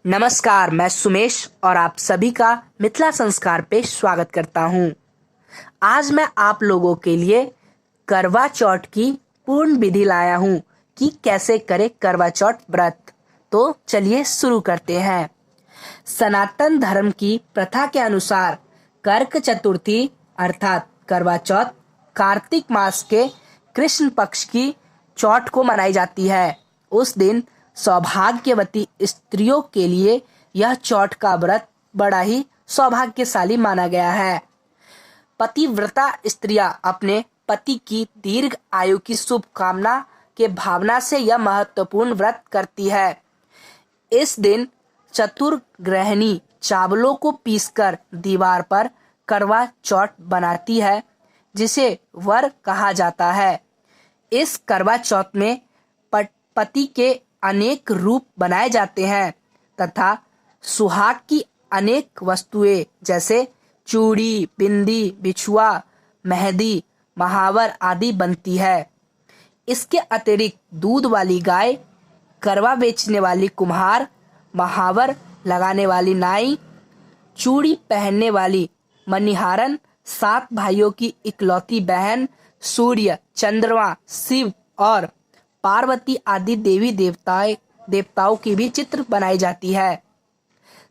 नमस्कार, मैं सुमेश और आप सभी का मिथिला संस्कार पे स्वागत करता हूँ। आज मैं आप लोगों के लिए करवा चौथ की पूर्ण विधि लाया हूँ कि कैसे करें करवा चौथ व्रत। तो चलिए शुरू करते हैं। सनातन धर्म की प्रथा के अनुसार कर्क चतुर्थी अर्थात करवा चौथ कार्तिक मास के कृष्ण पक्ष की चौथ को मनाई जाती है। उस दिन सौभाग्यवती स्त्रियों के लिए यह चौथ का व्रत बड़ा ही सौभाग्यशाली माना गया है। पतिव्रता स्त्रियां अपने पति की दीर्घ आयु की शुभकामना के भावना से यह महत्वपूर्ण व्रत करती है। इस दिन चतुर्ग्रहिणी चावलों को पीसकर दीवार पर करवा चौथ बनाती है, जिसे वर कहा जाता है। इस करवा चौथ में पति के अनेक रूप बनाए जाते हैं तथा सुहाग की अनेक वस्तुएं जैसे चूड़ी, बिंदी, बिछुआ, मेहंदी, महावर आदि बनती है। इसके अतिरिक्त दूध वाली गाय, करवा बेचने वाली कुम्हार, महावर लगाने वाली नाई, चूड़ी पहनने वाली मणिहारन, 7 भाइयों की इकलौती बहन, सूर्य, चंद्रमा, शिव और पार्वती आदि देवी देवताओं की भी चित्र बनाई जाती है।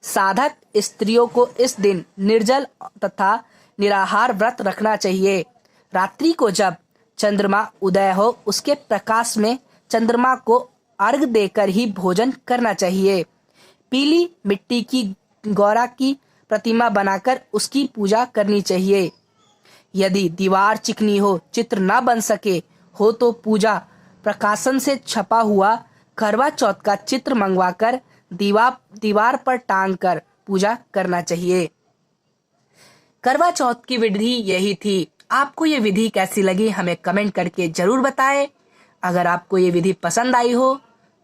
साधक स्त्रियों को इस दिन निर्जल तथा निराहार व्रत रखना चाहिए। रात्रि को जब चंद्रमा उदय हो उसके प्रकाश में चंद्रमा को अर्घ देकर ही भोजन करना चाहिए। पीली मिट्टी की गौरा की प्रतिमा बनाकर उसकी पूजा करनी चाहिए। यदि दीवार चिकनी हो, चित्र न बन सके हो तो पूजा प्रकाशन से छपा हुआ करवा चौथ का चित्र मंगवाकर दीवार पर टांग कर पूजा करना चाहिए। करवा चौथ की विधि यही थी। आपको ये विधि कैसी लगी हमें कमेंट करके जरूर बताएं। अगर आपको ये विधि पसंद आई हो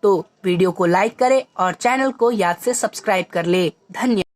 तो वीडियो को लाइक करें और चैनल को याद से सब्सक्राइब कर ले। धन्यवाद।